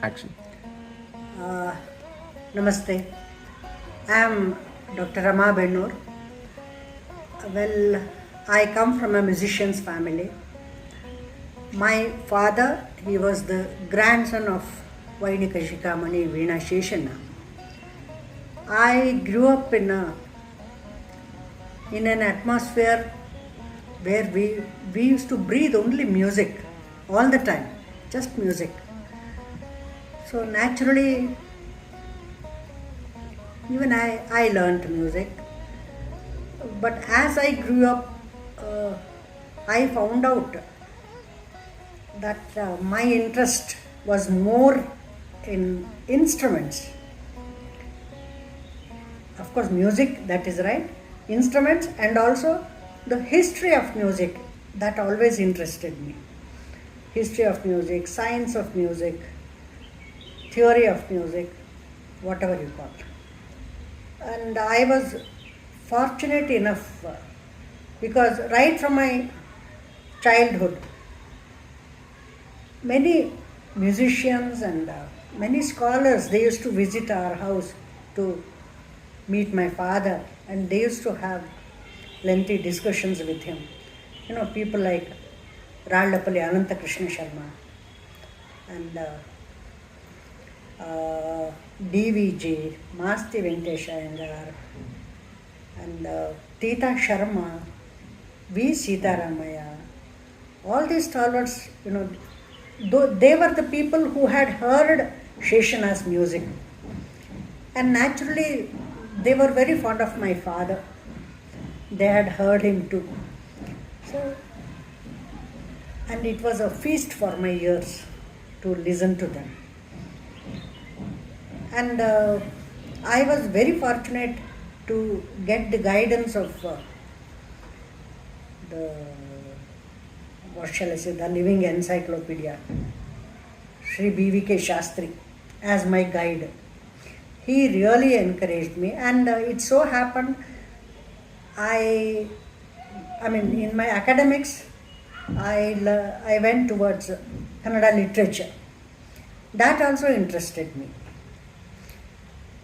Action. Uh, Namaste. I am Dr. Rama Bennur. Well, I come from a musician's family. My father, he was the grandson of Vainika Shikamani Veena Sheshanna. I grew up in an atmosphere where we used to breathe only music all the time, just music. So naturally, even I learned music. But as I grew up, I found out that my interest was more in instruments. Of course, music, that is right, instruments, and also the history of music, that always interested me. History of music, science of music, theory of music, whatever you call it. And I was fortunate enough because right from my childhood, many musicians and many scholars, they used to visit our house to meet my father, and they used to have lengthy discussions with him. You know, people like Rallapalli Ananta Krishna Sharma and DVG, Masti Venkatesh Iyengar, and Tita Sharma, V. Sitaramaya, all these stalwarts, you know, they were the people who had heard Sheshana's music. And naturally, they were very fond of my father. They had heard him too. So, and it was a feast for my ears to listen to them. And I was very fortunate to get the guidance of the, what shall I say, the living encyclopedia, Sri B.V.K. Shastri, as my guide. He really encouraged me, and it so happened, I mean, in my academics, I went towards Kannada literature. That also interested me.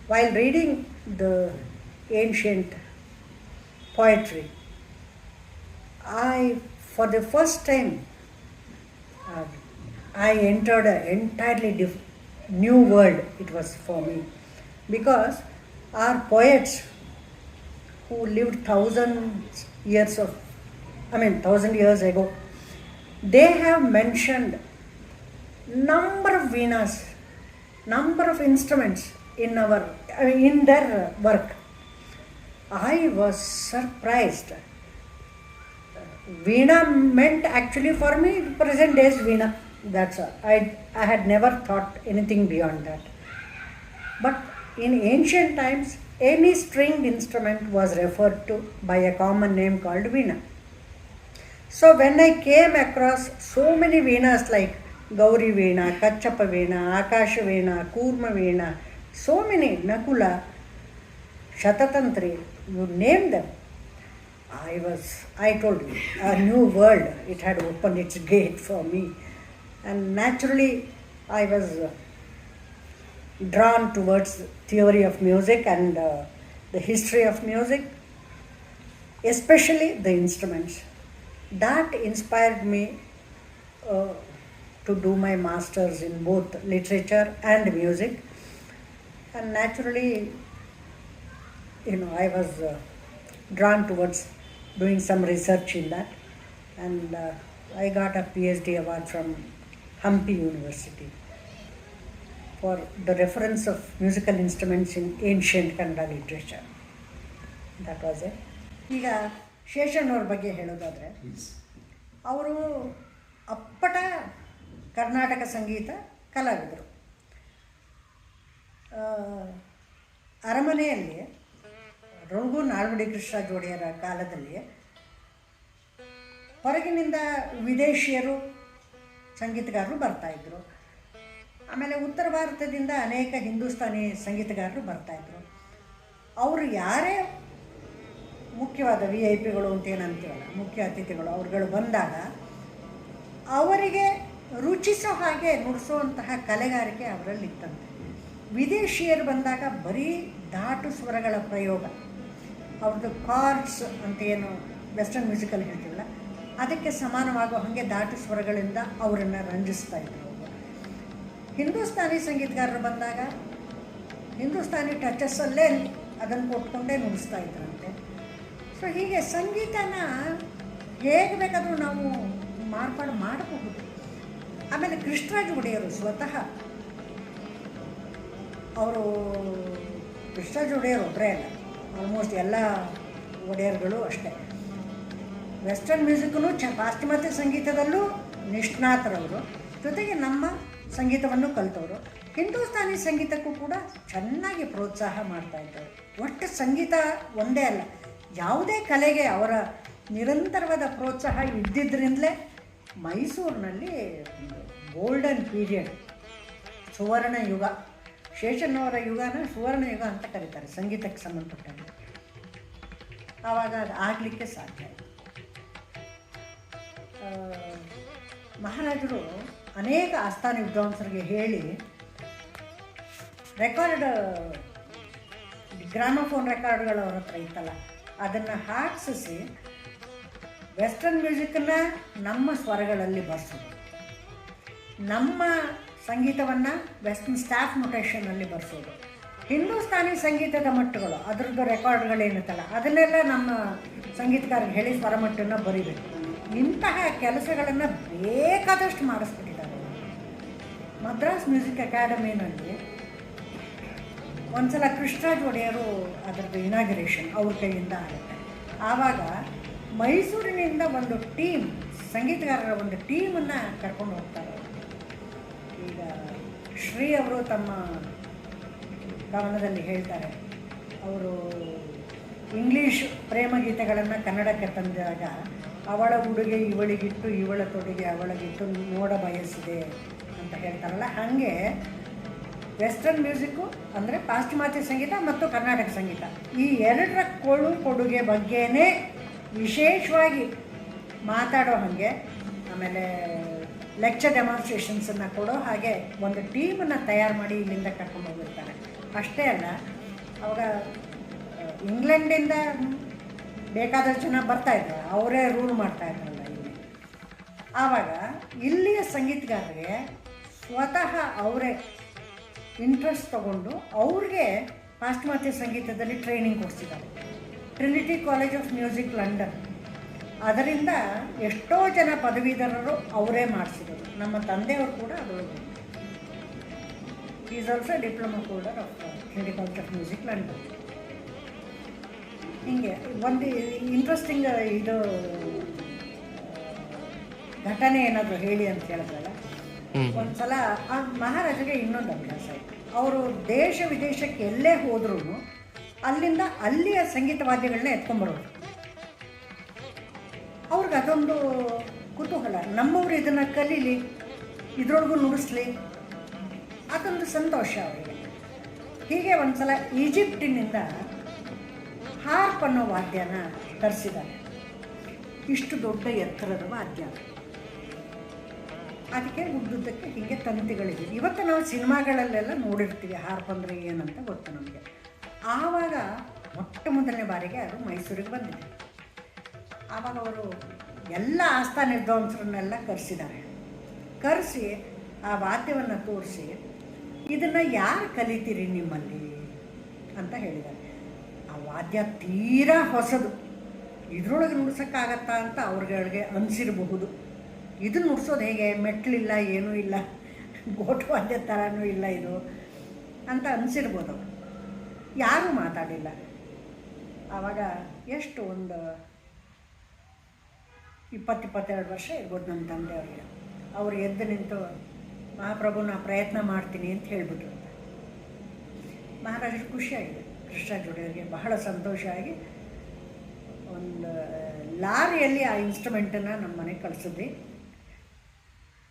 While reading the ancient poetry, for the first time, I entered an entirely new world. It was for me, because our poets who lived 1,000 years ago, they have mentioned number of venas, number of instruments in their work. I was surprised. Veena meant actually for me present day's Veena. That's all. I had never thought anything beyond that. But in ancient times, any stringed instrument was referred to by a common name called Veena. So when I came across so many Veenas like Gauri Veena, Kachapa Veena, Akasha Veena, Kurma Veena, so many, Nakula, Shatatantri, you name them. I told you, a new world, it had opened its gate for me. And naturally, I was drawn towards theory of music and the history of music, especially the instruments. That inspired me to do my masters in both literature and music. And naturally, you know, I was drawn towards doing some research in that, and I got a PhD award from Hampi University for the reference of musical instruments in ancient Kannada literature. That was it. ಈಗ ಶೇಷನ್ ಅವ್ರ ಬಗ್ಗೆ ಹೇಳೋದಾದರೆ, ಅವರು ಅಪ್ಪಟ ಕರ್ನಾಟಕ ಸಂಗೀತ ಕಲಾವಿದರು. ಅರಮನೆಯಲ್ಲಿ ರಘು ನಾಲ್ವಡಿ ಕೃಷ್ಣ ಜೋಡಿಯರ ಕಾಲದಲ್ಲಿ ಹೊರಗಿನಿಂದ ವಿದೇಶಿಯರು ಸಂಗೀತಗಾರರು ಬರ್ತಾಯಿದ್ರು. ಆಮೇಲೆ ಉತ್ತರ ಭಾರತದಿಂದ ಅನೇಕ ಹಿಂದೂಸ್ತಾನಿ ಸಂಗೀತಗಾರರು ಬರ್ತಾಯಿದ್ರು. ಅವರು ಯಾರೇ ಮುಖ್ಯವಾದ VIP ಗಳು ಅಂತ ಏನಂತೀವಲ್ಲ, ಮುಖ್ಯ ಅತಿಥಿಗಳು, ಅವ್ರುಗಳು ಬಂದಾಗ ಅವರಿಗೆ ರುಚಿಸೋ ಹಾಗೆ ನುಡಿಸುವಂತಹ ಕಲೆಗಾರಿಕೆ ಅವರಲ್ಲಿ ಇತ್ತಂತೆ. ವಿದೇಶಿಯರು ಬಂದಾಗ ಬರೀ ಧಾಟು ಸ್ವರಗಳ ಪ್ರಯೋಗ, ಅವ್ರದ್ದು ಕಾರ್ಡ್ಸ್ ಅಂತ ಏನು ವೆಸ್ಟರ್ನ್ ಮ್ಯೂಸಿಕಲ್ಲಿ ಹೇಳ್ತೀವಲ್ಲ ಅದಕ್ಕೆ ಸಮಾನವಾಗೋ ಹಾಗೆ ಧಾಟು ಸ್ವರಗಳಿಂದ ಅವರನ್ನು ರಂಜಿಸ್ತಾ ಇದ್ರು. ಹಿಂದೂಸ್ತಾನಿ ಸಂಗೀತಗಾರರು ಬಂದಾಗ ಹಿಂದೂಸ್ತಾನಿ ಟಚಸ್ಸಲ್ಲೇ ಅದನ್ನು ಕೊಟ್ಕೊಂಡೇ ನುಡಿಸ್ತಾ ಇದ್ರಂತೆ. ಸೊ ಹೀಗೆ ಸಂಗೀತನ ಹೇಗೆ ಬೇಕಾದರೂ ನಾವು ಮಾರ್ಪಾಡು ಮಾಡಬಹುದು. ಆಮೇಲೆ ಕೃಷ್ಣರಾಜ ಒಡೆಯರು ಸ್ವತಃ ಅವರು ಕೃಷ್ಣರಾಜ ಒಡೆಯರು ಒಬ್ಬರೇ ಅಲ್ಲ, ಆಲ್ಮೋಸ್ಟ್ ಎಲ್ಲ ಒಡೆಯರ್ಗಳು ಅಷ್ಟೇ. ವೆಸ್ಟರ್ನ್ ಮ್ಯೂಸಿಕ್ನು ಪಾಶ್ಚಿಮಾತ್ಯ ಸಂಗೀತದಲ್ಲೂ ನಿಷ್ಣಾತರವರು, ಜೊತೆಗೆ ನಮ್ಮ ಸಂಗೀತವನ್ನು ಕಲಿತವರು. ಹಿಂದೂಸ್ತಾನಿ ಸಂಗೀತಕ್ಕೂ ಕೂಡ ಚೆನ್ನಾಗಿ ಪ್ರೋತ್ಸಾಹ ಮಾಡ್ತಾಯಿದ್ದಾರೆ. ಒಟ್ಟು ಸಂಗೀತ ಒಂದೇ ಅಲ್ಲ, ಯಾವುದೇ ಕಲೆಗೆ ಅವರ ನಿರಂತರವಾದ ಪ್ರೋತ್ಸಾಹ ಇದ್ದಿದ್ದರಿಂದಲೇ ಮೈಸೂರಿನಲ್ಲಿ ಒಂದು ಗೋಲ್ಡನ್ ಪೀರಿಯಡ್, ಸುವರ್ಣ ಯುಗ, ಶೇಷಣ್ಣವರ ಯುಗನ ಸುವರ್ಣ ಯುಗ ಅಂತ ಕರೀತಾರೆ ಸಂಗೀತಕ್ಕೆ ಸಂಬಂಧಪಟ್ಟಂತೆ. ಆವಾಗ ಅದು ಆಗಲಿಕ್ಕೆ ಸಾಧ್ಯ. ಮಹಾರಾಜರು ಅನೇಕ ಆಸ್ಥಾನ ವಿದ್ವಾಂಸರಿಗೆ ಹೇಳಿ ರೆಕಾರ್ಡ್, ಗ್ರಾಮಫೋನ್ ರೆಕಾರ್ಡ್ಗಳು ಅವ್ರ ಹತ್ರ ಇತ್ತಲ್ಲ, ಅದನ್ನು ಹಾಕಿಸಿ ವೆಸ್ಟರ್ನ್ ಮ್ಯೂಸಿಕನ್ನು ನಮ್ಮ ಸ್ವರಗಳಲ್ಲಿ ಬರ್ಸೋದು, ನಮ್ಮ ಸಂಗೀತವನ್ನು ವೆಸ್ಟರ್ನ್ ಸ್ಟಾಫ್ ನೊಟೇಷನಲ್ಲಿ ಬರ್ಸೋದು, ಹಿಂದೂಸ್ತಾನಿ ಸಂಗೀತದ ಮಟ್ಟಗಳು ಅದರದ್ದು ರೆಕಾರ್ಡ್ಗಳೇನಿತ್ತಲ್ಲ ಅದನ್ನೆಲ್ಲ ನಮ್ಮ ಸಂಗೀತಗಾರರಿಗೆ ಹೇಳಿ ಸ್ವರಮಟ್ಟನ್ನು ಬರೀಬೇಕು. ಇಂತಹ ಕೆಲಸಗಳನ್ನು ಬೇಕಾದಷ್ಟು ಮಾಡಿಸ್ಬಿಟ್ಟಿದ್ದಾರೆ. ಮದ್ರಾಸ್ ಮ್ಯೂಸಿಕ್ ಅಕಾಡೆಮಿನಲ್ಲಿ ಒಂದು ಸಲ ಕೃಷ್ಣರಾಜ ಒಡೆಯರು ಅದರದ್ದು ಇನಾಗ್ರೇಷನ್ ಅವ್ರ ಕೈಯಿಂದ ಆಗುತ್ತೆ. ಆವಾಗ ಮೈಸೂರಿನಿಂದ ಒಂದು ಟೀಮ್, ಸಂಗೀತಗಾರರ ಒಂದು ಟೀಮನ್ನು ಕರ್ಕೊಂಡು ಹೋಗ್ತಾರೆ. ಈಗ ಶ್ರೀ ಅವರು ತಮ್ಮ ಕವನದಲ್ಲಿ ಹೇಳ್ತಾರೆ, ಅವರು ಇಂಗ್ಲೀಷ್ ಪ್ರೇಮಗೀತೆಗಳನ್ನು ಕನ್ನಡಕ್ಕೆ ತಂದಾಗ ಅವಳ ಉಡುಗೆ ಇವಳಿಗಿಟ್ಟು ಇವಳ ತೊಡುಗೆ ಅವಳಿಗಿಟ್ಟು ನೋಡ ಬಯಸಿದೆ ಅಂತ ಹೇಳ್ತಾರಲ್ಲ, ಹಾಗೆ ವೆಸ್ಟರ್ನ್ ಮ್ಯೂಸಿಕ್ಕು ಅಂದರೆ ಪಾಶ್ಚಿಮಾತ್ಯ ಸಂಗೀತ ಮತ್ತು ಕರ್ನಾಟಕ ಸಂಗೀತ ಈ ಎರಡರ ಕೊಡುಗೆ ಬಗ್ಗೆನೇ ವಿಶೇಷವಾಗಿ ಮಾತಾಡೋ ಹಾಗೆ, ಆಮೇಲೆ ಲೆಕ್ಚರ್ ಡೆಮಾನ್ಸ್ಟ್ರೇಷನ್ಸನ್ನು ಕೊಡೋ ಹಾಗೆ ಒಂದು ಟೀಮನ್ನು ತಯಾರು ಮಾಡಿ ಇಲ್ಲಿಂದ ಕರ್ಕೊಂಡು ಹೋಗಿರ್ತಾರೆ. ಅಷ್ಟೇ ಅಲ್ಲ, ಅವಾಗ ಇಂಗ್ಲೆಂಡಿಂದ ಬೇಕಾದಷ್ಟು ಜನ ಬರ್ತಾಯಿದ್ರು, ಅವರೇ ರೂಲ್ ಮಾಡ್ತಾಯಿದ್ರಲ್ಲ ಇಲ್ಲಿ. ಆವಾಗ ಇಲ್ಲಿಯ ಸಂಗೀತಗಾರರಿಗೆ ಸ್ವತಃ ಅವರೇ ಇಂಟ್ರೆಸ್ಟ್ ತಗೊಂಡು ಅವ್ರಿಗೆ ಪಾಶ್ಚಿಮಾತ್ಯ ಸಂಗೀತದಲ್ಲಿ ಟ್ರೈನಿಂಗ್ ಕೊಡಿಸಿದ್ದಾರೆ. Trinity College of Music London, ಅದರಿಂದ ಎಷ್ಟೋ ಜನ ಪದವೀಧರರು ಅವರೇ ಮಾಡಿಸಿದರು. ನಮ್ಮ ತಂದೆಯವರು ಕೂಡ ಅದು is also diploma holder of Trinity College of Music London. ಹೀಗೆ ಒಂದು ಇಂಟ್ರೆಸ್ಟಿಂಗ್ ಇದು ಘಟನೆ ಏನಾದರೂ ಹೇಳಿ ಅಂತ ಹೇಳಿದ್ರಲ್ಲ, ಒಂದು ಸಲ ಆ ಮಹಾರಾಜಗೆ ಇನ್ನೊಂದು ಅಭ್ಯಾಸ ಇತ್ತು. ಅವರು ದೇಶ ವಿದೇಶಕ್ಕೆ ಎಲ್ಲೇ ಹೋದ್ರೂ ಅಲ್ಲಿಂದ ಅಲ್ಲಿಯ ಸಂಗೀತ ವಾದ್ಯಗಳನ್ನ ಎತ್ಕೊಂಬರೋರು. ಅವ್ರಿಗೆ ಅದೊಂದು ಕುತೂಹಲ, ನಮ್ಮವರು ಇದನ್ನು ಕಲೀಲಿ, ಇದರೊಳಗೂ ನುಡಿಸ್ಲಿ, ಅದೊಂದು ಸಂತೋಷ ಅವರಿಗೆ. ಹೀಗೆ ಒಂದು ಸಲ ಈಜಿಪ್ಟಿನಿಂದ ಹಾರ್ಪ್ ಅನ್ನೋ ವಾದ್ಯನ ತರಿಸಿದ್ದಾರೆ. ಇಷ್ಟು ದೊಡ್ಡ ಎತ್ತರದ ವಾದ್ಯ, ಅದಕ್ಕೆ ಉದ್ದುದ್ದಕ್ಕೆ ಹೀಗೆ ತಂತಿಗಳಿದೆ. ಇವತ್ತು ನಾವು ಸಿನಿಮಾಗಳಲ್ಲೆಲ್ಲ ನೋಡಿರ್ತೀವಿ ಹಾರ್ಪ್ ಅಂದರೆ ಏನಂತ ಗೊತ್ತು ನಮಗೆ. ಆವಾಗ ಮೊಟ್ಟ ಮೊದಲನೇ ಬಾರಿಗೆ ಅದು ಮೈಸೂರಿಗೆ ಬಂದಿದೆ. ಆವಾಗ ಅವರು ಎಲ್ಲ ಆಸ್ಥಾನ ವಿದ್ವಾಂಸರನ್ನೆಲ್ಲ ಕರೆಸಿದ್ದಾರೆ. ಕರೆಸಿ ಆ ವಾದ್ಯವನ್ನು ತೋರಿಸಿ, ಇದನ್ನು ಯಾರು ಕಲಿತೀರಿ ನಿಮ್ಮಲ್ಲಿ ಅಂತ ಹೇಳಿದ್ದಾರೆ. ಆ ವಾದ್ಯ ತೀರಾ ಹೊಸದು, ಇದರೊಳಗೆ ನುಡ್ಸೋಕ್ಕಾಗತ್ತಾ ಅಂತ ಅವ್ರಿಗೆ ಅನಿಸಿರಬಹುದು. ಇದು ನುಡ್ಸೋದು ಹೇಗೆ, ಮೆಟ್ಲಿಲ್ಲ, ಏನೂ ಇಲ್ಲ, ಗೋಟು ವಾದ್ಯ ಥರನೂ ಇಲ್ಲ ಇದು ಅಂತ ಅನಿಸಿರ್ಬೋದು. ಯಾರೂ ಮಾತಾಡಿಲ್ಲ. ಆವಾಗ ಎಷ್ಟು ಒಂದು 20-22 ವರ್ಷ ಇರ್ಬೋದು ನಮ್ಮ ತಂದೆಯವರಿಗೆ. ಅವರು ಎದ್ದು ನಿಂತು, ಮಹಾಪ್ರಭು ನಾ ಪ್ರಯತ್ನ ಮಾಡ್ತೀನಿ ಅಂತ ಹೇಳಿಬಿಟ್ರು. ಮಹಾರಾಜರು ಖುಷಿಯಾಗಿದೆ, ಕೃಷ್ಣರಾಜ ಒಡೆಯರಿಗೆ ಬಹಳ ಸಂತೋಷ ಆಗಿ ಒಂದು ಲಾರಿಯಲ್ಲಿ ಆ ಇನ್ಸ್ಟ್ರೂಮೆಂಟನ್ನು ನಮ್ಮ ಮನೆಗೆ ಕಳಿಸಿದ್ವಿ.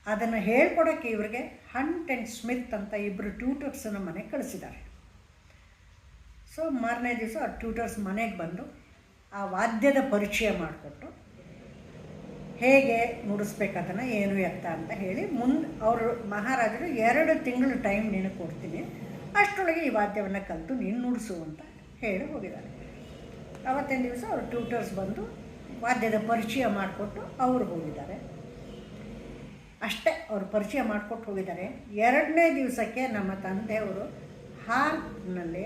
ಅದನ್ನು ಹೇಳ್ಕೊಡೋಕ್ಕೆ ಇವ್ರಿಗೆ ಹಂಟ್ ಆ್ಯಂಡ್ ಸ್ಮಿತ್ ಅಂತ ಇಬ್ಬರು ಟ್ಯೂಟರ್ಸ್ ನಮ್ಮ ಮನೆಗೆ ಕಳಿಸಿದ್ದಾರೆ. ಸೊ ಮಾರನೇ ದಿವಸ ಆ ಟ್ಯೂಟರ್ಸ್ ಮನೆಗೆ ಬಂದು ಆ ವಾದ್ಯದ ಪರಿಚಯ ಮಾಡಿಕೊಟ್ಟು ಹೇಗೆ ನುಡಿಸ್ಬೇಕದನ್ನು ಏನು ಎತ್ತ ಅಂತ ಹೇಳಿ ಅವರು ಮಹಾರಾಜರು 2 ತಿಂಗಳು ಟೈಮ್ ನೀನು ಕೊಡ್ತೀನಿ, ಅಷ್ಟರೊಳಗೆ ಈ ವಾದ್ಯವನ್ನು ಕಲಿತು ನೀನು ನುಡಿಸು ಅಂತ ಹೇಳಿ ಹೋಗಿದ್ದಾರೆ. ಅವತ್ತಿನ ದಿವಸ ಅವರು ಟ್ಯೂಟರ್ಸ್ ಬಂದು ವಾದ್ಯದ ಪರಿಚಯ ಮಾಡಿಕೊಟ್ಟು ಅವರು ಹೋಗಿದ್ದಾರೆ. ಅಷ್ಟೇ, ಅವರು ಪರಿಚಯ ಮಾಡಿಕೊಟ್ಟು ಹೋಗಿದ್ದಾರೆ. 2ನೇ ದಿವಸಕ್ಕೆ ನಮ್ಮ ತಂದೆಯವರು ಹಾಲ್ನಲ್ಲಿ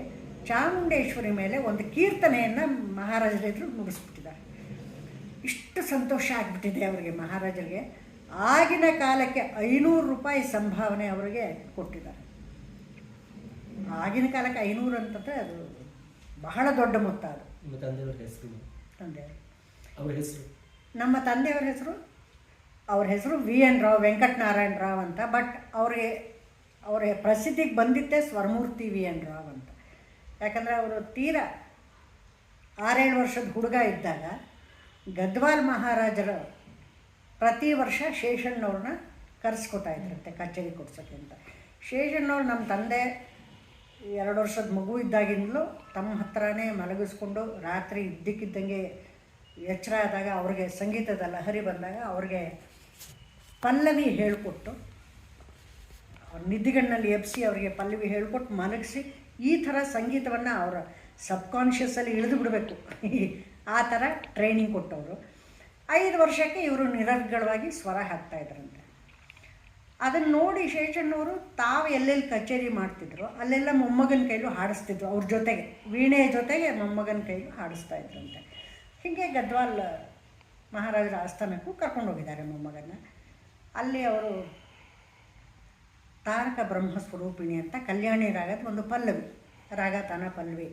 ಚಾಮುಂಡೇಶ್ವರಿ ಮೇಲೆ ಒಂದು ಕೀರ್ತನೆಯನ್ನು ಮಹಾರಾಜರ ಎದುರು ನುಡಿಸ್ಬಿಟ್ಟಿದ್ದಾರೆ. ಇಷ್ಟು ಸಂತೋಷ ಆಗಿಬಿಟ್ಟಿದೆ ಅವರಿಗೆ, ಮಹಾರಾಜರಿಗೆ. ಆಗಿನ ಕಾಲಕ್ಕೆ 500 ರೂಪಾಯಿ ಸಂಭಾವನೆ ಅವರಿಗೆ ಕೊಟ್ಟಿದ್ದಾರೆ. ಆಗಿನ ಕಾಲಕ್ಕೆ 500 ಅಂತಂದರೆ ಅದು ಬಹಳ ದೊಡ್ಡ ಮೊತ್ತ. ಅದು ನಮ್ಮ ತಂದೆಯವರ ಹೆಸರು ಅವ್ರ ಹೆಸರು VN ರಾವ್, ವೆಂಕಟನಾರಾಯಣ ರಾವ್ ಅಂತ. ಬಟ್ ಅವರ ಪ್ರಸಿದ್ಧಿಗೆ ಬಂದಿದ್ದೇ ಸ್ವರಮೂರ್ತಿ VN ರಾವ್ ಅಂತ. ಯಾಕಂದರೆ ಅವರು ತೀರಾ 6-7 ವರ್ಷದ ಹುಡುಗ ಇದ್ದಾಗ ಗದ್ವಾಲ್ ಮಹಾರಾಜರು ಪ್ರತಿ ವರ್ಷ ಶೇಷಣ್ಣವ್ರನ್ನ ಕರೆಸ್ಕೊತಾ ಇದ್ರಂತೆ ಕಚೇರಿ ಕೊಡ್ಸೋಕ್ಕೆ ಅಂತ. ಶೇಷಣ್ಣವ್ರು ನಮ್ಮ ತಂದೆ 2 ವರ್ಷದ ಮಗು ಇದ್ದಾಗಿಂದಲೂ ತಮ್ಮ ಹತ್ರನೇ ಮಲಗಿಸ್ಕೊಂಡು ರಾತ್ರಿ ಇದ್ದಕ್ಕಿದ್ದಂಗೆ ಎಚ್ಚರ ಆದಾಗ ಅವ್ರಿಗೆ ಸಂಗೀತದ ಲಹರಿ ಬಂದಾಗ ಅವ್ರಿಗೆ ಪಲ್ಲವಿ ಹೇಳಿಕೊಟ್ಟು, ಅವ್ರ ನಿದ್ದಿಗಣ್ಣಲ್ಲಿ ಎಬ್ಬಿಸಿ ಅವರಿಗೆ ಪಲ್ಲವಿ ಹೇಳಿಕೊಟ್ಟು ಮಲಗಿಸಿ ಈ ಥರ ಸಂಗೀತವನ್ನು ಅವರ ಸಬ್ಕಾನ್ಷಿಯಸ್ಸಲ್ಲಿ ಇಳಿದು ಬಿಡಬೇಕು, ಆ ಥರ ಟ್ರೈನಿಂಗ್ ಕೊಟ್ಟವರು. 5 ವರ್ಷಕ್ಕೆ ಇವರು ನಿರರ್ಗಳವಾಗಿ ಸ್ವರ ಹಾಕ್ತಾಯಿದ್ರಂತೆ. ಅದನ್ನು ನೋಡಿ ಶೇಷಣ್ಣವರು ತಾವು ಎಲ್ಲೆಲ್ಲಿ ಕಚೇರಿ ಮಾಡ್ತಿದ್ರು ಅಲ್ಲೆಲ್ಲ ಮೊಮ್ಮಗನ ಕೈಲೂ ಹಾಡಿಸ್ತಿದ್ರು. ಅವ್ರ ಜೊತೆಗೆ ವೀಣೆಯ ಜೊತೆಗೆ ಮೊಮ್ಮಗನ ಕೈಲೂ ಹಾಡಿಸ್ತಾಯಿದ್ರಂತೆ. ಹೀಗೆ ಗದ್ವಾಲ್ ಮಹಾರಾಜರ ಆಸ್ಥಾನಕ್ಕೂ ಕರ್ಕೊಂಡು ಹೋಗಿದ್ದಾರೆ ಮೊಮ್ಮಗನ. ಅಲ್ಲಿ ಅವರು ತಾರಕ ಬ್ರಹ್ಮಸ್ವರೂಪಿಣಿ ಅಂತ ಕಲ್ಯಾಣಿ ರಾಗದ ಒಂದು ಪಲ್ಲವಿ, ರಾಗ ತಾನ ಪಲ್ಲವಿ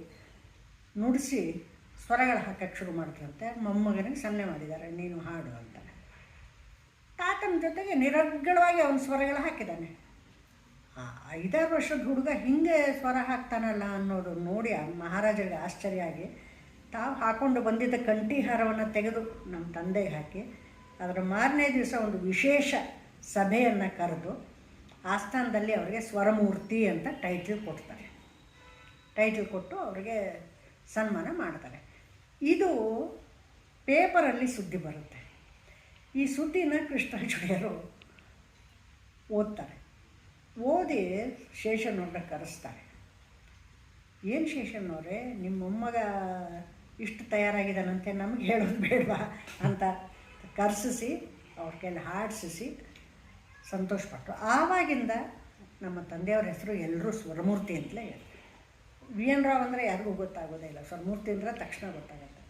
ನುಡಿಸಿ ಸ್ವರಗಳು ಹಾಕಕ್ಕೆ ಶುರು ಮಾಡಿದ್ರಂತೆ. ಮೊಮ್ಮಗನಿಗೆ ಸನ್ನೆ ಮಾಡಿದ್ದಾರೆ, ನೀನು ಹಾಡು ಅಂತ. ತಾತನ ಜೊತೆಗೆ ನಿರರ್ಗಳವಾಗಿ ಅವನ ಸ್ವರಗಳು ಹಾಕಿದ್ದಾನೆ. 5-6 ವರ್ಷದ ಹುಡುಗ ಹಿಂಗೆ ಸ್ವರ ಹಾಕ್ತಾನಲ್ಲ ಅನ್ನೋದು ನೋಡಿ ಮಹಾರಾಜರಿಗೆ ಆಶ್ಚರ್ಯ ಆಗಿ ತಾವು ಹಾಕ್ಕೊಂಡು ಬಂದಿದ್ದ ಕಂಠೀಹಾರವನ್ನು ತೆಗೆದು ನಮ್ಮ ತಂದೆಗೆ ಹಾಕಿ ಅದರ ಮಾರನೇ ದಿವಸ ಒಂದು ವಿಶೇಷ ಸಭೆಯನ್ನು ಕರೆದು ಆಸ್ಥಾನದಲ್ಲಿ ಅವರಿಗೆ ಸ್ವರಮೂರ್ತಿ ಅಂತ ಟೈಟಲ್ ಕೊಡ್ತಾರೆ. ಟೈಟಲ್ ಕೊಟ್ಟು ಅವರಿಗೆ ಸನ್ಮಾನ ಮಾಡ್ತಾರೆ. ಇದು ಪೇಪರಲ್ಲಿ ಸುದ್ದಿ ಬರುತ್ತೆ. ಈ ಸುದ್ದಿನ ಕೃಷ್ಣಾಚಾರ್ಯರು ಓದ್ತಾರೆ. ಓದಿ ಶೇಷಣ್ಣವ್ರನ್ನ ಕರೆಸ್ತಾರೆ. ಏನು ಶೇಷಣ್ಣವರೇ, ನಿಮ್ಮ ಮೊಮ್ಮಗ ಇಷ್ಟು ತಯಾರಾಗಿದ್ದಾನಂತೆ, ನಮಗೆ ಹೇಳೋದು ಬೇಡವಾ ಅಂತ ಕರೆಸಿಸಿ ಅವ್ರ ಕೈಲಿ ಹಾಡಿಸಿ ಸಂತೋಷಪಟ್ಟರು. ಆವಾಗಿಂದ ನಮ್ಮ ತಂದೆಯವ್ರ ಹೆಸರು ಎಲ್ಲರೂ ಸ್ವರಮೂರ್ತಿ ಅಂತಲೇ ಹೇಳಿ. VN ರಾವ್ ಅಂದರೆ ಯಾರಿಗೂ ಗೊತ್ತಾಗೋದೇ ಇಲ್ಲ, ಸ್ವರಮೂರ್ತಿ ಅಂದರೆ ತಕ್ಷಣ ಗೊತ್ತಾಗುತ್ತೆ.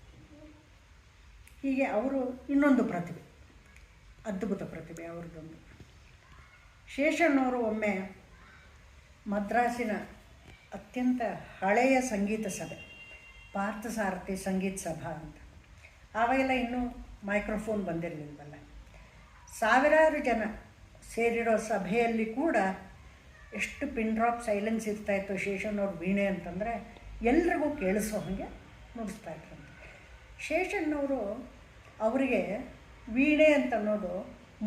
ಹೀಗೆ ಅವರು ಇನ್ನೊಂದು ಪ್ರತಿಭೆ, ಅದ್ಭುತ ಪ್ರತಿಭೆ ಅವ್ರದ್ದೊಂದು. ಶೇಷಣ್ಣವರು ಒಮ್ಮೆ ಮದ್ರಾಸಿನ ಅತ್ಯಂತ ಹಳೆಯ ಸಂಗೀತ ಸಭೆ, ಪಾರ್ಥಸಾರಥಿ ಸಂಗೀತ ಸಭಾ ಅಂತ, ಆವಾಗೆಲ್ಲ ಇನ್ನೂ ಮೈಕ್ರೋಫೋನ್ ಬಂದಿರಲಿಲ್ವಲ್ಲ, ಸಾವಿರಾರು ಜನ ಸೇರಿರೋ ಸಭೆಯಲ್ಲಿ ಕೂಡ ಎಷ್ಟು ಪಿನ್ ಡ್ರಾಪ್ ಸೈಲೆನ್ಸ್ ಇರ್ತಾಯಿತ್ತು ಶೇಷಣ್ಣವ್ರ ವೀಣೆ ಅಂತಂದರೆ ಎಲ್ರಿಗೂ ಕೇಳಿಸೋ ಹಾಗೆ ನುಡಿಸ್ತಾಯಿದ್ರಂತೆ. ಶೇಷಣ್ಣವರು ಅವರಿಗೆ ವೀಣೆ ಅಂತ ಅನ್ನೋದು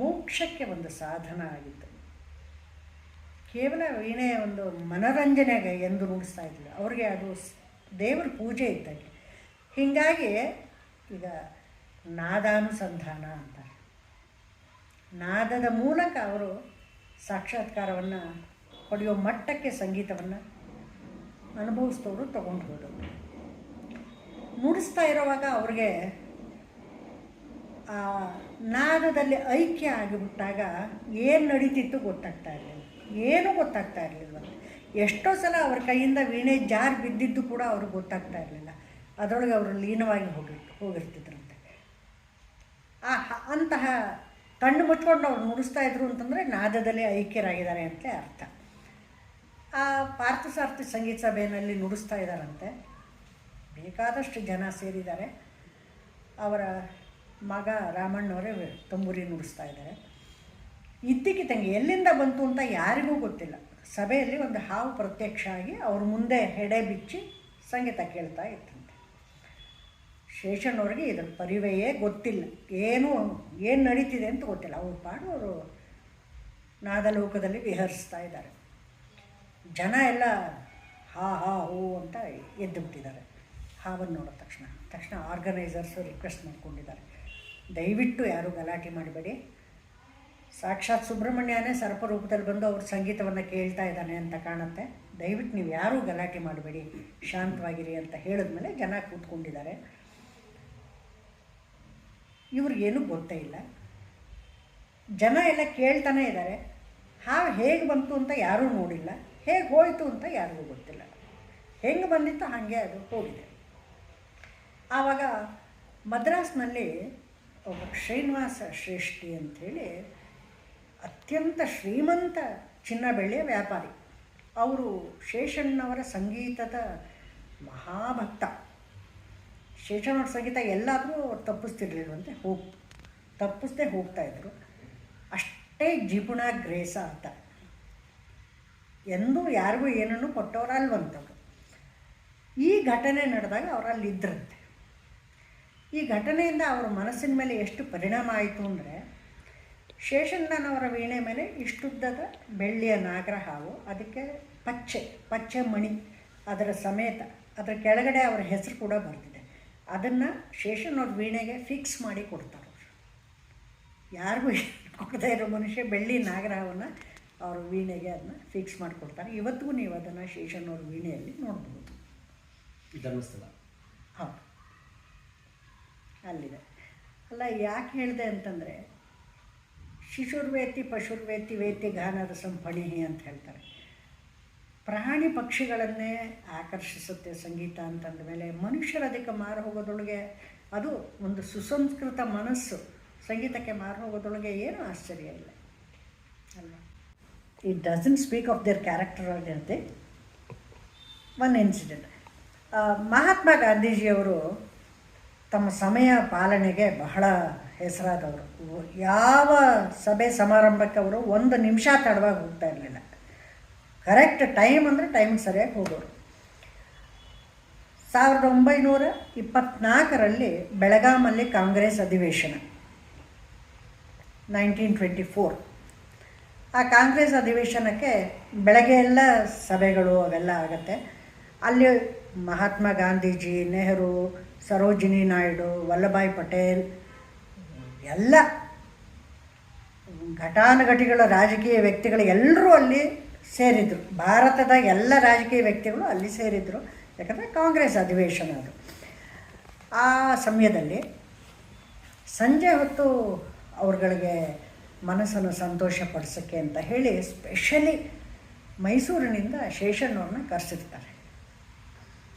ಮೋಕ್ಷಕ್ಕೆ ಒಂದು ಸಾಧನ ಆಗಿತ್ತು. ಕೇವಲ ವೀಣೆ ಒಂದು ಮನೋರಂಜನೆಗೆ ಎಂದು ನುಡಿಸ್ತಾ ಇದ್ದಿಲ್ಲ, ಅವ್ರಿಗೆ ಅದು ದೇವರ ಪೂಜೆ ಇದ್ದಂಗೆ. ಹೀಗಾಗಿ ಈಗ ನಾದಾನುಸಂಧಾನ ಅಂತಾರೆ, ನಾದದ ಮೂಲಕ ಅವರು ಸಾಕ್ಷಾತ್ಕಾರವನ್ನು ಪಡೆಯೋ ಮಟ್ಟಕ್ಕೆ ಸಂಗೀತವನ್ನು ಅನುಭವಿಸಿದವರು ತಗೊಂಡು ಹೋದರು. ನುಡಿಸ್ತಾ ಇರೋವಾಗ ಅವ್ರಿಗೆ ಆ ನಾದದಲ್ಲಿ ಐಕ್ಯ ಆಗಿಬಿಟ್ಟಾಗ ಏನು ನಡೀತಿತ್ತು ಗೊತ್ತಾಗ್ತಾ ಇರಲಿಲ್ಲ, ಏನೂ ಗೊತ್ತಾಗ್ತಾ ಇರಲಿಲ್ಲ. ಎಷ್ಟೋ ಸಲ ಅವ್ರ ಕೈಯಿಂದ ವೀಣೆ ಜಾರು ಬಿದ್ದಿದ್ದು ಕೂಡ ಅವ್ರಿಗೆ ಗೊತ್ತಾಗ್ತಾ ಇರಲಿಲ್ಲ. ಅದರೊಳಗೆ ಅವರು ಲೀನವಾಗಿ ಹೋಗಿರ್ತಿದ್ರಂತೆ. ಅಂತಹ ಕಣ್ಣು ಮುಚ್ಕೊಂಡು ಅವ್ರು ನುಡಿಸ್ತಾ ಇದ್ರು ಅಂತಂದರೆ ನಾದದಲ್ಲಿ ಐಕ್ಯರಾಗಿದ್ದಾರೆ ಅಂತಲೇ ಅರ್ಥ. ಆ ಪಾರ್ಥಸಾರಥಿ ಸಂಗೀತ ಸಭೆಯಲ್ಲಿ ನುಡಿಸ್ತಾ ಇದ್ದಾರಂತೆ. ಬೇಕಾದಷ್ಟು ಜನ ಸೇರಿದ್ದಾರೆ. ಅವರ ಮಗ ರಾಮಣ್ಣವರೇ ತಂಬೂರಿ ನುಡಿಸ್ತಾ ಇದ್ದಾರೆ. ಇದ್ದಕ್ಕಿದ್ದಂಗೆ ಎಲ್ಲಿಂದ ಬಂತು ಅಂತ ಯಾರಿಗೂ ಗೊತ್ತಿಲ್ಲ. ಸಭೆಯಲ್ಲಿ ಒಂದು ಹಾವು ಪ್ರತ್ಯಕ್ಷ ಆಗಿ ಅವ್ರ ಮುಂದೆ ಹೆಡೆ ಬಿಚ್ಚಿ ಸಂಗೀತ ಕೇಳ್ತಾ ಇತ್ತಂತೆ. ಶೇಷಣ್ಣವ್ರಿಗೆ ಇದ್ರ ಪರಿವೆಯೇ ಗೊತ್ತಿಲ್ಲ, ಏನು ನಡೀತಿದೆ ಅಂತ ಗೊತ್ತಿಲ್ಲ. ಅವ್ರ ಪಾಡು ಅವರು ನಾದಲೋಕದಲ್ಲಿ ವಿಹರಿಸ್ತಾ ಇದ್ದಾರೆ. ಜನ ಎಲ್ಲ ಹಾ ಹೂ ಅಂತ ಎದ್ದು ಬಿಟ್ಟಿದ್ದಾರೆ ಹಾವನ್ನು ನೋಡಿದ ತಕ್ಷಣ. ಆರ್ಗನೈಸರ್ಸು ರಿಕ್ವೆಸ್ಟ್ ಮಾಡ್ಕೊಂಡಿದ್ದಾರೆ, ದಯವಿಟ್ಟು ಯಾರೂ ಗಲಾಟೆ ಮಾಡಬೇಡಿ. ಸಾಕ್ಷಾತ್ ಸುಬ್ರಹ್ಮಣ್ಯನೇ ಸರ್ಪರೂಪದಲ್ಲಿ ಬಂದು ಅವ್ರ ಸಂಗೀತವನ್ನು ಕೇಳ್ತಾ ಇದ್ದಾನೆ ಅಂತ ಕಾಣುತ್ತೆ. ದಯವಿಟ್ಟು ನೀವು ಯಾರೂ ಗಲಾಟೆ ಮಾಡಬೇಡಿ, ಶಾಂತವಾಗಿರಿ ಅಂತ ಹೇಳಿದ್ಮೇಲೆ ಜನ ಕೂತ್ಕೊಂಡಿದ್ದಾರೆ. ಇವ್ರಿಗೇನು ಗೊತ್ತೇ ಇಲ್ಲ. ಜನ ಎಲ್ಲ ಕೇಳ್ತಾನೆ ಇದ್ದಾರೆ. ಹಾವು ಹೇಗೆ ಬಂತು ಅಂತ ಯಾರೂ ನೋಡಿಲ್ಲ, ಹೇಗೆ ಹೋಯಿತು ಅಂತ ಯಾರಿಗೂ ಗೊತ್ತಿಲ್ಲ. ಹೆಂಗೆ ಬಂದಿತ್ತು ಹಾಗೆ ಅದು ಹೋಗಿದೆ. ಆವಾಗ ಮದ್ರಾಸ್ನಲ್ಲಿ ಒಬ್ಬ ಶ್ರೀನಿವಾಸ ಶ್ರೇಷ್ಠಿ ಅಂಥೇಳಿ ಅತ್ಯಂತ ಶ್ರೀಮಂತ ಚಿನ್ನ ಬೆಳ್ಳಿಯ ವ್ಯಾಪಾರಿ. ಅವರು ಶೇಷಣ್ಣವರ ಸಂಗೀತದ ಮಹಾಭಕ್ತ. ಶೇಷಣ್ಣವ್ರ ಸಂಗೀತ ಎಲ್ಲಾದರೂ ತಪ್ಪಿಸ್ತಿರ್ಲಿಲ್ವಂತೆ, ತಪ್ಪಿಸ್ದೇ ಹೋಗ್ತಾಯಿದ್ರು. ಅಷ್ಟೇ ಜಿಪುಣ ಗ್ರೇಸ ಅಂತ, ಎಂದೂ ಯಾರಿಗೂ ಏನನ್ನು ಕೊಟ್ಟವರಲ್ವಂಥವ್ರು. ಈ ಘಟನೆ ನಡೆದಾಗ ಅವರಲ್ಲಿದ್ದರಂತೆ. ಈ ಘಟನೆಯಿಂದ ಅವರ ಮನಸ್ಸಿನ ಮೇಲೆ ಎಷ್ಟು ಪರಿಣಾಮ ಆಯಿತು ಅಂದರೆ, ಶೇಷಣ್ಣನವರ ವೀಣೆ ಮೇಲೆ ಇಷ್ಟುದ್ದದ ಬೆಳ್ಳಿಯ ನಾಗರ ಹಾವು, ಅದಕ್ಕೆ ಪಚ್ಚೆ ಮಣಿ ಅದರ ಸಮೇತ, ಅದರ ಕೆಳಗಡೆ ಅವರ ಹೆಸರು ಕೂಡ ಬರ್ತಿದೆ. ಅದನ್ನು ಶೇಷಣ್ಣವ್ರ ವೀಣೆಗೆ ಫಿಕ್ಸ್ ಮಾಡಿ ಕೊಡ್ತಾರೆ. ಯಾರಿಗೂ ಕೊಡದೇ ಇರೋ ಮನುಷ್ಯ ಬೆಳ್ಳಿ ನಾಗರ ಹಾವನ್ನು ಅವ್ರ ವೀಣೆಗೆ ಅದನ್ನ ಫಿಕ್ಸ್ ಮಾಡಿಕೊಡ್ತಾರೆ. ಇವತ್ತಿಗೂ ನೀವು ಅದನ್ನು ಶೇಷಣ್ಣವ್ರ ವೀಣೆಯಲ್ಲಿ ನೋಡ್ಬೋದು. ಧರ್ಮಸ್ಥಳ. ಹೌದು, ಅಲ್ಲಿದೆ. ಅಲ್ಲ, ಯಾಕೆ ಹೇಳಿದೆ ಅಂತಂದರೆ, ಶಿಶುರ್ವೇತಿ ಪಶುರ್ವೇತಿ ವೇತಿ ಗಾನದ ಸಂಪಣಿಹಿ ಅಂತ ಹೇಳ್ತಾರೆ. ಪ್ರಾಣಿ ಪಕ್ಷಿಗಳನ್ನೇ ಆಕರ್ಷಿಸುತ್ತೆ ಸಂಗೀತ ಅಂತಂದ ಮೇಲೆ ಮನುಷ್ಯರ ಅದಕ್ಕೆ ಮಾರು ಹೋಗೋದೊಳಗೆ, ಅದು ಒಂದು ಸುಸಂಸ್ಕೃತ ಮನಸ್ಸು ಸಂಗೀತಕ್ಕೆ ಮಾರು ಹೋಗೋದೊಳಗೆ ಏನೂ ಆಶ್ಚರ್ಯ ಇಲ್ಲ ಅಲ್ಲ. It doesn't speak of their character or anything. One incident. Mahatma ಗಾಂಧೀಜಿಯವರು ತಮ್ಮ ಸಮಯ ಪಾಲನೆಗೆ ಬಹಳ ಹೆಸರಾದವರು. ಯಾವ ಸಭೆ ಸಮಾರಂಭಕ್ಕೆ ಅವರು 1 ನಿಮಿಷ ತಡವಾಗಿ ಹೋಗ್ತಾ ಇರಲಿಲ್ಲ. ಕರೆಕ್ಟ್ ಟೈಮ್ ಅಂದರೆ ಟೈಮಿಗೆ ಸರಿಯಾಗಿ ಹೋಗೋರು. 1924ರಲ್ಲಿ ಬೆಳಗಾಮಲ್ಲಿ ಕಾಂಗ್ರೆಸ್ ಅಧಿವೇಶನ, 1924. ಆ ಕಾಂಗ್ರೆಸ್ ಅಧಿವೇಶನಕ್ಕೆ ಬೆಳಗ್ಗೆ ಎಲ್ಲ ಸಭೆಗಳು ಅವೆಲ್ಲ ಆಗುತ್ತೆ. ಅಲ್ಲಿ ಮಹಾತ್ಮ ಗಾಂಧೀಜಿ, ನೆಹರು, ಸರೋಜಿನಿ ನಾಯ್ಡು, ವಲ್ಲಭಾಯ್ ಪಟೇಲ್ ಎಲ್ಲ ಘಟಾನುಘಟಿಗಳ ರಾಜಕೀಯ ವ್ಯಕ್ತಿಗಳು ಎಲ್ಲರೂ ಅಲ್ಲಿ ಸೇರಿದರು. ಭಾರತದ ಎಲ್ಲ ರಾಜಕೀಯ ವ್ಯಕ್ತಿಗಳು ಅಲ್ಲಿ ಸೇರಿದರು. ಯಾಕಂದರೆ ಕಾಂಗ್ರೆಸ್ ಅಧಿವೇಶನ ಅದು. ಆ ಸಮಯದಲ್ಲಿ ಸಂಜೆ ಹೊತ್ತು ಅವ್ರುಗಳಿಗೆ ಮನಸ್ಸನ್ನು ಸಂತೋಷಪಡಿಸೋಕ್ಕೆ ಅಂತ ಹೇಳಿ ಸ್ಪೆಷಲಿ ಮೈಸೂರಿನಿಂದ ಶೇಷಣ್ಣವ್ರನ್ನ ಕರೆಸಿರ್ತಾರೆ.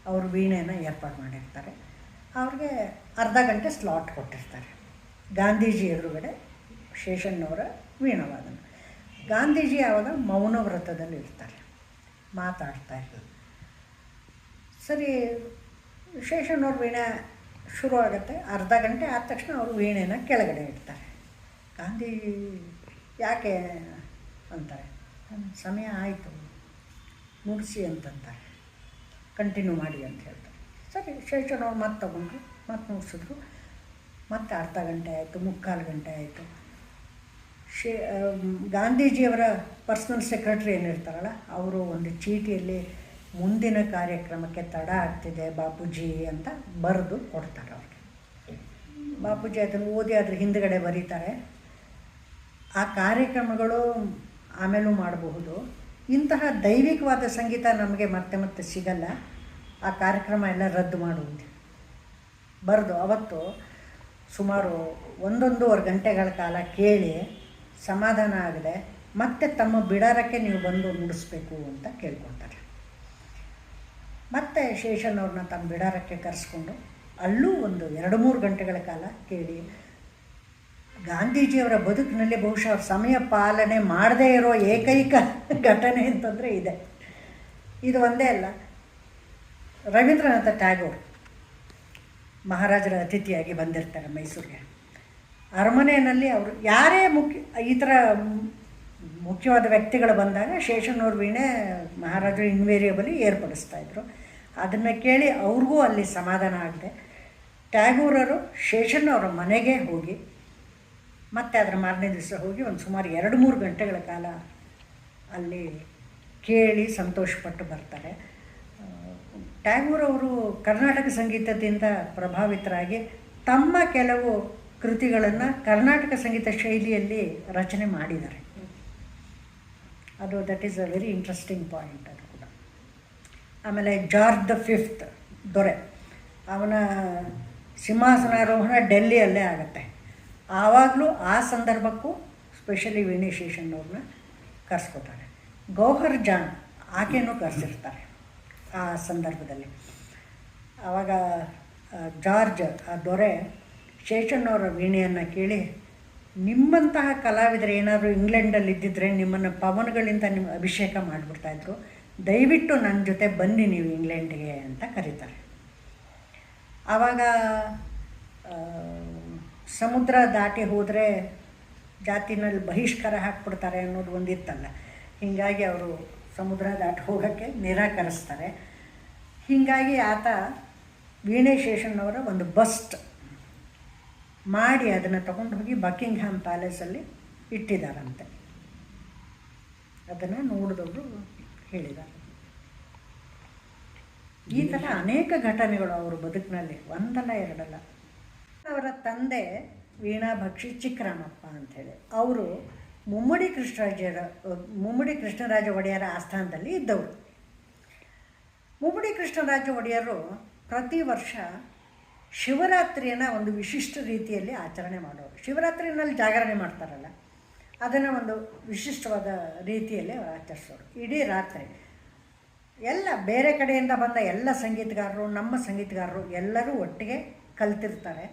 ಅವರು ವೀಣೆಯನ್ನು ಏರ್ಪಾಡು ಮಾಡಿರ್ತಾರೆ. ಅವ್ರಿಗೆ ಅರ್ಧ ಗಂಟೆ ಸ್ಲಾಟ್ ಕೊಟ್ಟಿರ್ತಾರೆ. ಗಾಂಧೀಜಿ ಎದುರುಗಡೆ ಶೇಷಣ್ಣವರ ವೀಣಾವಾದನ. ಗಾಂಧೀಜಿ ಆವಾಗ ಮೌನ ವ್ರತದಲ್ಲಿ ಇರ್ತಾರೆ, ಮಾತಾಡ್ತಾ ಇರ್ತಾರೆ. ಸರಿ, ಶೇಷಣ್ಣವ್ರ ವೀಣೆ ಶುರು ಆಗುತ್ತೆ. ಅರ್ಧ ಗಂಟೆ ಆದ ತಕ್ಷಣ ಅವರು ವೀಣೆನ ಕೆಳಗಡೆ ಇಡ್ತಾರೆ. ಗಾಂಧೀಜಿ ಯಾಕೆ ಅಂತಾರೆ, ಸಮಯ ಆಯಿತು ಮುಗಿಸಿ ಅಂತಂತಾರೆ, ಕಂಟಿನ್ಯೂ ಮಾಡಿ ಅಂತ ಹೇಳ್ತಾರೆ. ಸರಿ, ಶೇಷಣ್ಣವ್ರು ಮತ್ತೆ ತಗೊಂಡ್ರು, ಮತ್ತೆ ಮುಗಿಸಿದ್ರು. ಮತ್ತೆ ಅರ್ಧ ಗಂಟೆ ಆಯಿತು, 3/4 ಗಂಟೆ ಆಯಿತು. ಗಾಂಧೀಜಿಯವರ ಪರ್ಸ್ನಲ್ ಸೆಕ್ರೆಟ್ರಿ ಏನಿರ್ತಾರಲ್ಲ, ಅವರು ಒಂದು ಚೀಟಿಯಲ್ಲಿ ಮುಂದಿನ ಕಾರ್ಯಕ್ರಮಕ್ಕೆ ತಡ ಆಗ್ತಿದೆ ಬಾಪೂಜಿ ಅಂತ ಬರೆದು ಕೊಡ್ತಾರೆ ಅವ್ರಿಗೆ. ಬಾಪೂಜಿ ಅದನ್ನು ಓದಿ ಅದ್ರ ಹಿಂದುಗಡೆ ಬರೀತಾರೆ, ಆ ಕಾರ್ಯಕ್ರಮಗಳು ಆಮೇಲೂ ಮಾಡಬಹುದು, ಇಂತಹ ದೈವಿಕವಾದ ಸಂಗೀತ ನಮಗೆ ಮತ್ತೆ ಮತ್ತೆ ಸಿಗಲ್ಲ, ಆ ಕಾರ್ಯಕ್ರಮ ಎಲ್ಲ ರದ್ದು ಮಾಡುವುದು ಬರೆದು ಅವತ್ತು ಸುಮಾರು 1-1.5 ಗಂಟೆಗಳ ಕಾಲ ಕೇಳಿ ಸಮಾಧಾನ ಆಗದೆ ಮತ್ತೆ ತಮ್ಮ ಬಿಡಾರಕ್ಕೆ ನೀವು ಬಂದು ನುಡಿಸ್ಬೇಕು ಅಂತ ಕೇಳ್ಕೊಳ್ತಾರೆ. ಮತ್ತು ಶೇಷಣ್ಣವ್ರನ್ನ ತಮ್ಮ ಬಿಡಾರಕ್ಕೆ ಕರೆಸ್ಕೊಂಡು ಅಲ್ಲೂ ಒಂದು 2-3 ಗಂಟೆಗಳ ಕಾಲ ಕೇಳಿ, ಗಾಂಧೀಜಿಯವರ ಬದುಕಿನಲ್ಲಿ ಬಹುಶಃ ಅವ್ರ ಸಮಯ ಪಾಲನೆ ಮಾಡದೇ ಇರೋ ಏಕೈಕ ಘಟನೆ ಅಂತಂದರೆ ಇದೆ. ಇದು ಒಂದೇ ಅಲ್ಲ, ರವೀಂದ್ರನಾಥ ಟ್ಯಾಗೋರ್ ಮಹಾರಾಜರ ಅತಿಥಿಯಾಗಿ ಬಂದಿರ್ತಾರೆ ಮೈಸೂರಿಗೆ. ಅರಮನೆಯಲ್ಲಿ ಅವರು ಯಾರೇ ಈ ಥರ ಮುಖ್ಯವಾದ ವ್ಯಕ್ತಿಗಳು ಬಂದಾಗ ಶೇಷಣ್ಣವ್ರ ವೀಣೆ ಮಹಾರಾಜರು ಇನ್ವೇರಿಯಬಲಿ ಏರ್ಪಡಿಸ್ತಾಯಿದ್ರು. ಅದನ್ನು ಕೇಳಿ ಅವ್ರಿಗೂ ಅಲ್ಲಿ ಸಮಾಧಾನ ಆಗದೆ ಟ್ಯಾಗೋರರು ಶೇಷಣ್ಣವರ ಮನೆಗೆ ಹೋಗಿ ಮತ್ತು ಅದರ ಮಾರನೇ ದಿವಸ ಹೋಗಿ ಒಂದು ಸುಮಾರು 2-3 ಗಂಟೆಗಳ ಕಾಲ ಅಲ್ಲಿ ಕೇಳಿ ಸಂತೋಷಪಟ್ಟು ಬರ್ತಾರೆ. ಟ್ಯಾಗೋರ್ ಅವರು ಕರ್ನಾಟಕ ಸಂಗೀತದಿಂದ ಪ್ರಭಾವಿತರಾಗಿ ತಮ್ಮ ಕೆಲವು ಕೃತಿಗಳನ್ನು ಕರ್ನಾಟಕ ಸಂಗೀತ ಶೈಲಿಯಲ್ಲಿ ರಚನೆ ಮಾಡಿದ್ದಾರೆ. ಅದು that is a very interesting point ಅದು ಕೂಡ. ಆಮೇಲೆ ಜಾರ್ಜ್ V ದೊರೆ, ಅವನ ಸಿಂಹಾಸನಾರೋಹಣ ಡೆಲ್ಲಿಯಲ್ಲೇ ಆಗುತ್ತೆ. ಆವಾಗಲೂ ಆ ಸಂದರ್ಭಕ್ಕೂ ಸ್ಪೆಷಲಿ ವೀಣೆ ಶೇಷನ್ ಅವ್ರನ್ನ ಕರೆಸ್ಕೊತಾರೆ. ಗೌಹರ್ ಜಾನ್ ಆಕೆನೂ ಕರೆಸಿರ್ತಾರೆ ಆ ಸಂದರ್ಭದಲ್ಲಿ. ಆವಾಗ ಜಾರ್ಜ್ ಆ ದೊರೆ ಶೇಷಣ್ಣವರ ವೀಣೆಯನ್ನು ಕೇಳಿ, ನಿಮ್ಮಂತಹ ಕಲಾವಿದರು ಏನಾದರೂ ಇಂಗ್ಲೆಂಡಲ್ಲಿ ಇದ್ದಿದ್ದರೆ ನಿಮ್ಮನ್ನು ಪವನ್ಗಳಿಂದ ನಿಮ್ಮ ಅಭಿಷೇಕ ಮಾಡಿಬಿಡ್ತಾಯಿದ್ರು, ದಯವಿಟ್ಟು ನನ್ನ ಜೊತೆ ಬನ್ನಿ ನೀವು ಇಂಗ್ಲೆಂಡಿಗೆ ಅಂತ ಕರೀತಾರೆ. ಆವಾಗ ಸಮುದ್ರ ದಾಟಿ ಹೋದರೆ ಜಾತಿನಲ್ಲಿ ಬಹಿಷ್ಕಾರ ಹಾಕ್ಬಿಡ್ತಾರೆ ಅನ್ನೋದು ಒಂದಿತ್ತಲ್ಲ, ಹೀಗಾಗಿ ಅವರು ಸಮುದ್ರ ದಾಟಿ ಹೋಗೋಕ್ಕೆ ನಿರಾಕರಿಸ್ತಾರೆ. ಹೀಗಾಗಿ ಆತ ವೀಣೆ ಶೇಷಣ್ಣವರ ಒಂದು ಬಸ್ಟ್ ಮಾಡಿ ಅದನ್ನು ತಗೊಂಡು ಹೋಗಿ ಬಕಿಂಗ್ಹ್ಯಾಮ್ ಪ್ಯಾಲೇಸಲ್ಲಿ ಇಟ್ಟಿದ್ದಾರಂತೆ. ಅದನ್ನು ನೋಡಿದವರು ಹೇಳಿದ್ದಾರೆ. ಈ ಥರ ಅನೇಕ ಘಟನೆಗಳು ಅವರ ಬದುಕಿನಲ್ಲಿ, ಒಂದಲ್ಲ ಎರಡಲ್ಲ. ಅವರ ತಂದೆ ವೀಣಾ ಭಕ್ಷಿ ಚಿಕ್ಕರಾಮಪ್ಪ ಅಂಥೇಳಿ, ಅವರು ಮುಮ್ಮಡಿ ಕೃಷ್ಣರಾಜ ಒಡೆಯರ ಆಸ್ಥಾನದಲ್ಲಿ ಇದ್ದವರು. ಮುಮ್ಮಡಿ ಕೃಷ್ಣರಾಜ ಒಡೆಯರು ಪ್ರತಿ ವರ್ಷ ಶಿವರಾತ್ರಿಯನ್ನು ಒಂದು ವಿಶಿಷ್ಟ ರೀತಿಯಲ್ಲಿ ಆಚರಣೆ ಮಾಡೋರು. ಶಿವರಾತ್ರಿನಲ್ಲಿ ಜಾಗರಣೆ ಮಾಡ್ತಾರಲ್ಲ, ಅದನ್ನು ಒಂದು ವಿಶಿಷ್ಟವಾದ ರೀತಿಯಲ್ಲಿ ಅವರು ಆಚರಿಸೋರು. ಇಡೀ ರಾತ್ರಿ ಎಲ್ಲ ಬೇರೆ ಕಡೆಯಿಂದ ಬಂದ ಎಲ್ಲ ಸಂಗೀತಗಾರರು, ನಮ್ಮ ಸಂಗೀತಗಾರರು ಎಲ್ಲರೂ ಒಟ್ಟಿಗೆ ಕಲ್ತಿರ್ತಾರೆ.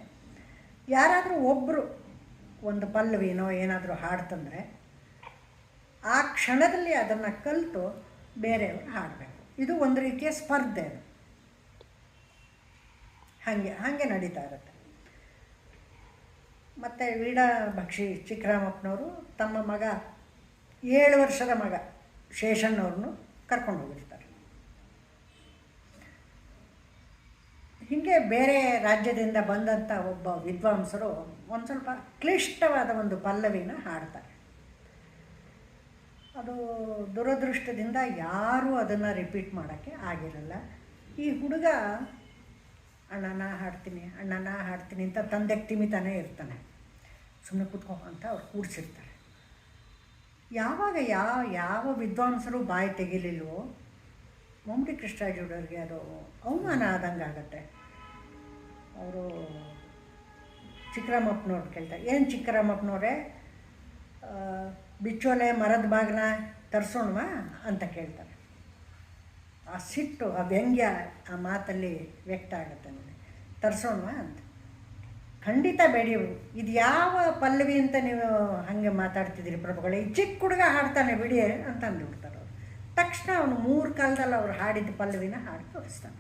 ಯಾರಾದರೂ ಒಬ್ಬರು ಒಂದು ಪಲ್ಲವಿನೋ ಏನಾದರೂ ಹಾಡ್ತಂದರೆ ಆ ಕ್ಷಣದಲ್ಲಿ ಅದನ್ನು ಕಲಿತು ಬೇರೆಯವರು ಹಾಡಬೇಕು. ಇದು ಒಂದು ರೀತಿಯ ಸ್ಪರ್ಧೆ. ಅದು ಹಾಗೆ ನಡೀತಾ ಇರುತ್ತೆ. ಮತ್ತು ವೀಣಾ ಭಕ್ಷಿ ಚಿಕ್ಕರಾಮಪ್ಪನವರು ತಮ್ಮ ಮಗ 7 ವರ್ಷದ ಮಗ ಶೇಷಣ್ಣವ್ರನ್ನು ಕರ್ಕೊಂಡು ಹೋಗಿರ್ತಾರೆ. ಹೀಗೆ ಬೇರೆ ರಾಜ್ಯದಿಂದ ಬಂದಂಥ ಒಬ್ಬ ವಿದ್ವಾಂಸರು ಒಂದು ಸ್ವಲ್ಪ ಕ್ಲಿಷ್ಟವಾದ ಒಂದು ಪಲ್ಲವಿನ ಹಾಡ್ತಾರೆ. ಅದು ದುರದೃಷ್ಟದಿಂದ ಯಾರೂ ಅದನ್ನು ರಿಪೀಟ್ ಮಾಡೋಕ್ಕೆ ಆಗಿರಲ್ಲ. ಈ ಹುಡುಗ ಅಣ್ಣ ನಾ ಹಾಡ್ತೀನಿ ಅಂತ ತಂದೆಗೆ ತಿಮಿತಾನೇ ಇರ್ತಾನೆ. ಸುಮ್ಮನೆ ಕೂತ್ಕೋ ಅಂತ ಅವ್ರು ಕೂಡಿಸಿರ್ತಾರೆ. ಯಾವಾಗ ಯಾವ ವಿದ್ವಾಂಸರು ಬಾಯಿ ತೆಗಿಲಿಲ್ವೋ ಮುಮ್ಮಡಿ ಕೃಷ್ಣರಾಜವ್ರಿಗೆ ಅದು ಅವಮಾನ ಆದಂಗೆ ಆಗುತ್ತೆ. ಅವರು ಚಿಕ್ಕರಾಮಪ್ಪನವ್ರು ಕೇಳ್ತಾರೆ, ಏನು ಚಿಕ್ಕರಾಮಪ್ಪನವರೇ ಬಿಚ್ಚೋಲೆ ಮರದ ಬಾಗಿನ ತರಿಸೋಣವಾ ಅಂತ ಕೇಳ್ತಾರೆ. ಆ ಸಿಟ್ಟು, ಆ ವ್ಯಂಗ್ಯ ಆ ಮಾತಲ್ಲಿ ವ್ಯಕ್ತ ಆಗುತ್ತೆ ನೋಡಿ. ತರಿಸೋಣವಾ ಅಂತ. ಖಂಡಿತ ಬೇಡಿ, ಇದು ಯಾವ ಪಲ್ಲವಿ ಅಂತ ನೀವು ಹಾಗೆ ಮಾತಾಡ್ತಿದ್ದೀರಿ ಪ್ರಭುಗಳೇ, ಈ ಚಿಕ್ಕ ಹುಡುಗ ಹಾಡ್ತಾನೆ ಬಿಡಿ ಅಂತ ಅಂದುಬಿಡ್ತಾರೆ ಅವರು. ತಕ್ಷಣ ಅವನು 3 ಕಾಲದಲ್ಲಿ ಅವ್ರು ಹಾಡಿದ ಪಲ್ಲವಿನ ಹಾಡಿ ತೋರಿಸ್ತಾನೆ.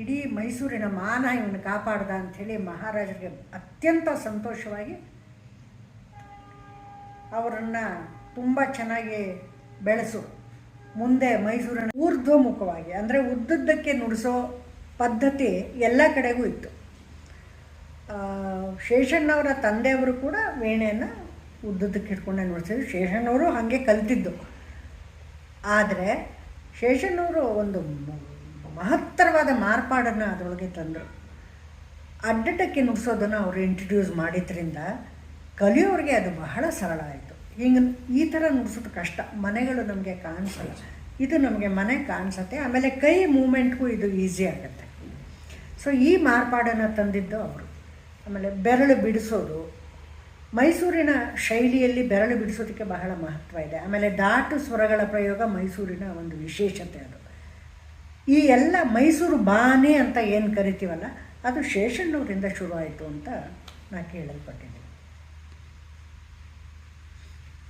ಇಡೀ ಮೈಸೂರಿನ ಮಾನ ಇವನು ಕಾಪಾಡ್ದ ಅಂಥೇಳಿ ಮಹಾರಾಜರಿಗೆ ಅತ್ಯಂತ ಸಂತೋಷವಾಗಿ ಅವರನ್ನು ತುಂಬ ಚೆನ್ನಾಗಿ ಬೆಳೆಸು, ಮುಂದೆ ಮೈಸೂರಿನ ಊರ್ಧ್ವಮುಖವಾಗಿ ಅಂದರೆ ಉದ್ದುದ್ದಕ್ಕೆ ನುಡಿಸೋ ಪದ್ಧತಿ ಎಲ್ಲ ಕಡೆಗೂ ಇತ್ತು. ಶೇಷಣ್ಣವರ ತಂದೆಯವರು ಕೂಡ ವೀಣೆಯನ್ನು ಉದ್ದುದ್ದಕ್ಕೆ ಇಟ್ಕೊಂಡೆ ನುಡಿಸಿದ್ರು. ಶೇಷಣ್ಣವರು ಹಾಗೆ ಕಲ್ತಿದ್ದು. ಆದರೆ ಶೇಷಣ್ಣವರು ಒಂದು ಮಹತ್ತರವಾದ ಮಾರ್ಪಾಡನ್ನು ಅದರೊಳಗೆ ತಂದರು. ಅಡ್ಡಟಕ್ಕೆ ನುಡಿಸೋದನ್ನು ಅವರು ಇಂಟ್ರಡ್ಯೂಸ್ ಮಾಡಿದ್ರಿಂದ ಕಲಿಯೋರಿಗೆ ಅದು ಬಹಳ ಸರಳ ಆಯಿತು. ಹಿಂಗೆ ಈ ಥರ ನುಡಿಸೋದು ಕಷ್ಟ, ಮನೆಗಳು ನಮಗೆ ಕಾಣಿಸಲ್ಲ, ಇದು ನಮಗೆ ಮನೆ ಕಾಣಿಸುತ್ತೆ. ಆಮೇಲೆ ಕೈ ಮೂಮೆಂಟ್ಗೂ ಇದು ಈಸಿ ಆಗುತ್ತೆ. ಸೊ ಈ ಮಾರ್ಪಾಡನ್ನು ತಂದಿದ್ದು ಅವರು. ಆಮೇಲೆ ಬೆರಳು ಬಿಡಿಸೋದು, ಮೈಸೂರಿನ ಶೈಲಿಯಲ್ಲಿ ಬೆರಳು ಬಿಡಿಸೋದಕ್ಕೆ ಬಹಳ ಮಹತ್ವ ಇದೆ. ಆಮೇಲೆ ದಾಟು ಸ್ವರಗಳ ಪ್ರಯೋಗ ಮೈಸೂರಿನ ಒಂದು ವಿಶೇಷತೆ. ಅದು ಈ ಎಲ್ಲ ಮೈಸೂರು ಬಾನೆ ಅಂತ ಏನು ಕರಿತೀವಲ್ಲ, ಅದು ಶೇಷಣ್ಣವರಿಂದ ಶುರುವಾಯಿತು ಅಂತ ನಾನು ಕೇಳಲ್ಪಟ್ಟಿದ್ದೀನಿ.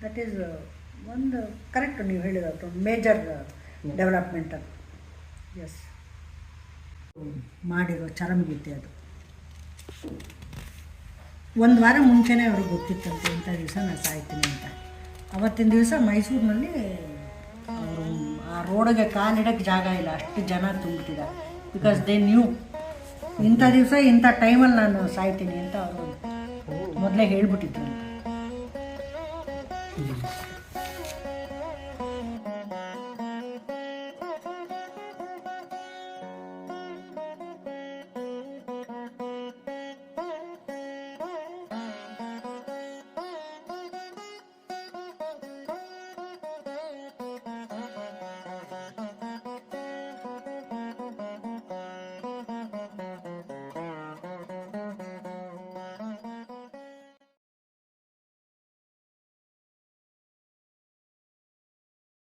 ದಟ್ ಈಸ್ ಒಂದು ಕರೆಕ್ಟ್ ನೀವು ಹೇಳಿರೋದು ಮೇಜರ್ ಡೆವಲಪ್ಮೆಂಟ್ ಅದು. ಎಸ್, ಮಾಡಿರೋ ಚರಮಗೀತೆ ಅದು. 1 ವಾರ ಮುಂಚೆನೇ ಅವ್ರಿಗೆ ಗೊತ್ತಿತ್ತಂತೆ ಇಂಥ ದಿವಸ ನಾನು ಸಾಯ್ತೀನಿ ಅಂತ. ಅವತ್ತಿನ ದಿವಸ ಮೈಸೂರಿನಲ್ಲಿ ಅವರು ಆ ರೋಡಿಗೆ ಕಾಲಿಡೋಕ್ಕೆ ಜಾಗ ಇಲ್ಲ, ಅಷ್ಟು ಜನ ತುಂಬಿಟ್ಟಿದ್ದಾರೆ. ಬಿಕಾಸ್ ದೇ ನ್ಯೂ ಇಂಥ ದಿವಸ ಇಂಥ ಟೈಮಲ್ಲಿ ನಾನು ಸಾಯ್ತೀನಿ ಅಂತ ಅವರು ಮೊದಲೇ ಹೇಳ್ಬಿಟ್ಟಿದ್ರು.